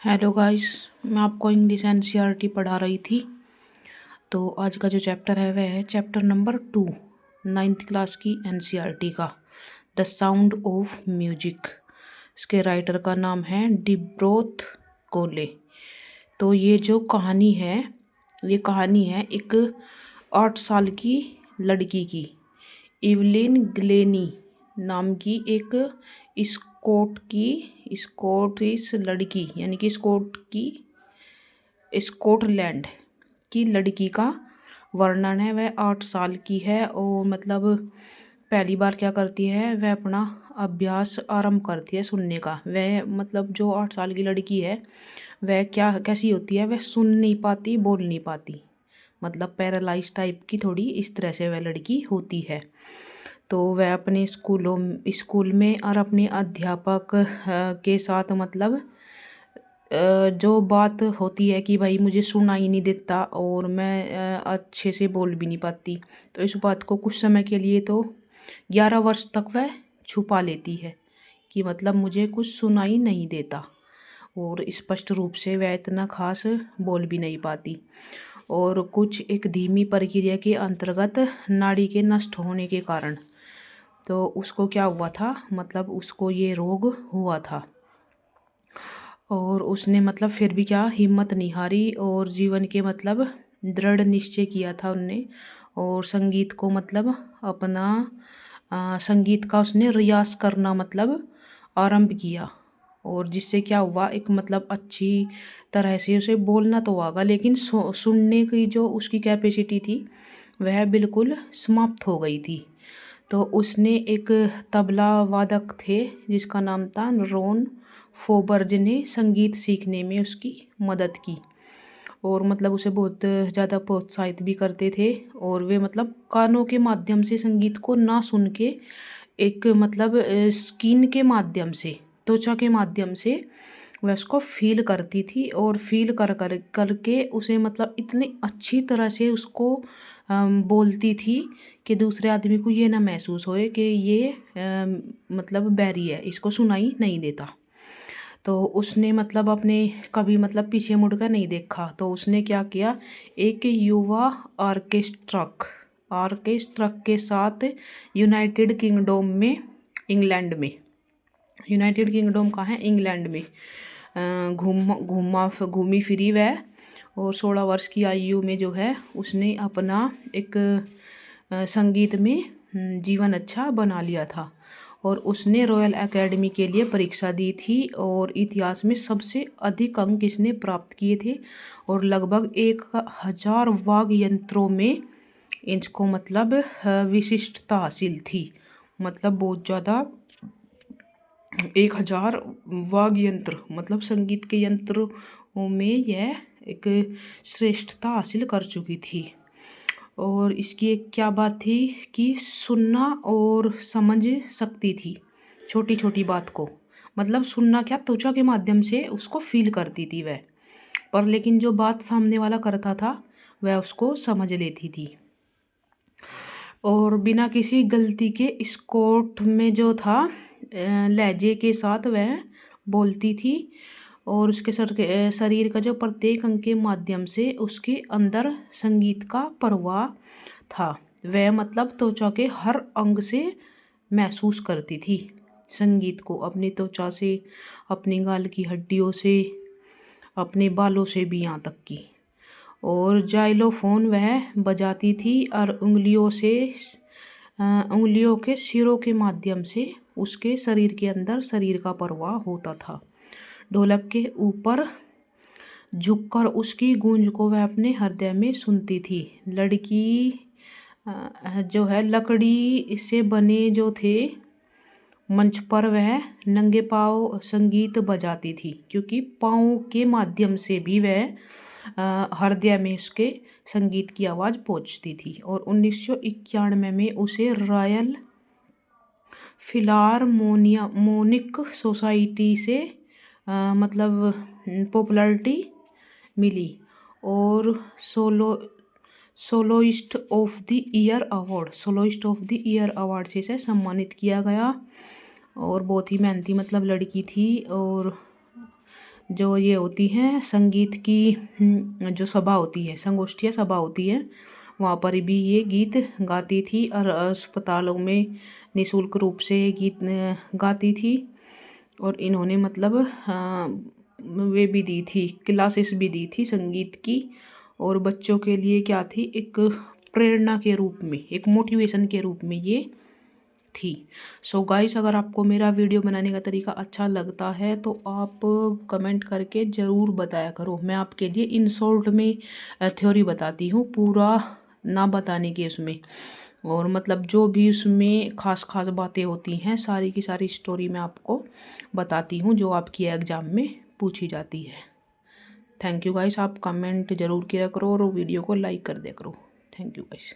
Hello guys. मैं आपको English NCERT पढ़ा रही थी। तो आज का जो चैप्टर है वह है चैप्टर नंबर 2, 9th क्लास की एनसीईआरटी का, द साउंड ऑफ म्यूजिक। इसके राइटर का नाम है डिब्रोथ कोले। तो ये जो कहानी है, ये कहानी है एक 8 साल की लड़की की, इवलिन ग्लेनी नाम की एक स्कॉटिश लड़की, यानी कि स्कॉटलैंड की लड़की का वर्णन है। वह 8 साल की है और मतलब पहली बार क्या करती है, वह अपना अभ्यास आरंभ करती है सुनने का। वह मतलब जो 8 साल की लड़की है वह कैसी होती है, वह सुन नहीं पाती, बोल नहीं पाती, मतलब पैरालाइज टाइप की थोड़ी इस तरह से वह लड़की होती है। तो वह अपने स्कूल में और अपने अध्यापक के साथ मतलब जो बात होती है कि भाई मुझे सुनाई नहीं देता और मैं अच्छे से बोल भी नहीं पाती, तो इस बात को कुछ समय के लिए तो 11 वर्ष तक वह छुपा लेती है कि मतलब मुझे कुछ सुनाई नहीं देता और स्पष्ट रूप से वह इतना खास बोल भी नहीं पाती। और कुछ एक धीमी प्रक्रिया के अंतर्गत नाड़ी के नष्ट होने के कारण तो उसको क्या हुआ था, मतलब उसको ये रोग हुआ था। और उसने मतलब फिर भी क्या हिम्मत नहीं हारी और जीवन के मतलब दृढ़ निश्चय किया था उनने। और संगीत को मतलब अपना संगीत का उसने रियाज करना मतलब आरंभ किया। और जिससे क्या हुआ, एक मतलब अच्छी तरह से उसे बोलना तो आगा, लेकिन सुनने की जो उसकी कैपेसिटी थी वह बिल्कुल समाप्त हो गई थी। तो उसने एक तबला वादक थे जिसका नाम था रॉन फोबर्ज ने संगीत सीखने में उसकी मदद की और मतलब उसे बहुत ज़्यादा प्रोत्साहित भी करते थे। और वे मतलब कानों के माध्यम से संगीत को ना सुन के एक मतलब स्किन के माध्यम से, त्वचा के माध्यम से वह उसको फील करती थी और फील कर कर करके उसे मतलब इतनी अच्छी तरह से उसको बोलती थी कि दूसरे आदमी को ये ना महसूस होए कि ये मतलब बैरी है, इसको सुनाई नहीं देता। तो उसने मतलब अपने कभी मतलब पीछे मुड़कर नहीं देखा। तो उसने क्या किया, एक युवा ऑर्केस्ट्रा के साथ यूनाइटेड किंगडम में, इंग्लैंड में, यूनाइटेड किंगडम कहाँ है, इंग्लैंड में घूमी फिरी वह। और 16 वर्ष की आयु में जो है उसने अपना एक संगीत में जीवन अच्छा बना लिया था। और उसने रॉयल एकेडमी के लिए परीक्षा दी थी और इतिहास में सबसे अधिक अंक इसने प्राप्त किए थे और लगभग 1000 वाद्य यंत्रों में इसको मतलब विशिष्टता हासिल थी। मतलब बहुत ज़्यादा 1000 वाद्य यंत्र मतलब संगीत के यंत्रों में यह एक श्रेष्ठता हासिल कर चुकी थी। और इसकी एक क्या बात थी कि सुनना और समझ सकती थी छोटी छोटी बात को, मतलब सुनना क्या, त्वचा के माध्यम से उसको फील करती थी वह, पर लेकिन जो बात सामने वाला करता था वह उसको समझ लेती थी। और बिना किसी गलती के स्कॉट में जो था लहजे के साथ वह बोलती थी और उसके शरीर का जो प्रत्येक अंग के माध्यम से उसके अंदर संगीत का प्रवाह था। वह मतलब त्वचा के हर अंग से महसूस करती थी संगीत को, अपनी त्वचा से, अपनी गाल की हड्डियों से, अपने बालों से भी यहाँ तक की। और जाइलोफोन वह बजाती थी और उंगलियों के सिरों के माध्यम से उसके शरीर के अंदर शरीर का प्रवाह होता था। ढोलक के ऊपर झुककर उसकी गूंज को वह अपने हृदय में सुनती थी। लड़की जो है लकड़ी से बने जो थे मंच पर वह नंगे पांव संगीत बजाती थी, क्योंकि पाँव के माध्यम से भी वह हृदय में उसके संगीत की आवाज़ पहुंचती थी। और 1991 में उसे रॉयल फिलारमोनिक सोसाइटी से मतलब पॉपुलैरिटी मिली और soloist of the year award से इसे सम्मानित किया गया। और बहुत ही मेहनती मतलब लड़की थी और जो ये होती हैं संगीत की जो सभा होती है, संगोष्ठियाँ सभा होती है, वहाँ पर भी ये गीत गाती थी और अस्पतालों में निःशुल्क रूप से ये गीत गाती थी। और इन्होंने मतलब वे भी दी थी, क्लासेस भी दी थी संगीत की। और बच्चों के लिए क्या थी, एक प्रेरणा के रूप में, एक मोटिवेशन के रूप में ये थी। सो गाइस, अगर आपको मेरा वीडियो बनाने का तरीका अच्छा लगता है तो आप कमेंट करके ज़रूर बताया करो। मैं आपके लिए इन शॉर्ट में थ्योरी बताती हूँ, पूरा ना बताने की उसमें। और मतलब जो भी उसमें खास खास बातें होती हैं, सारी की सारी स्टोरी मैं आपको बताती हूँ जो आपकी एग्ज़ाम में पूछी जाती है। थैंक यू गाइस, आप कमेंट ज़रूर किया करो और वीडियो को लाइक कर दिया करो। Thank you guys.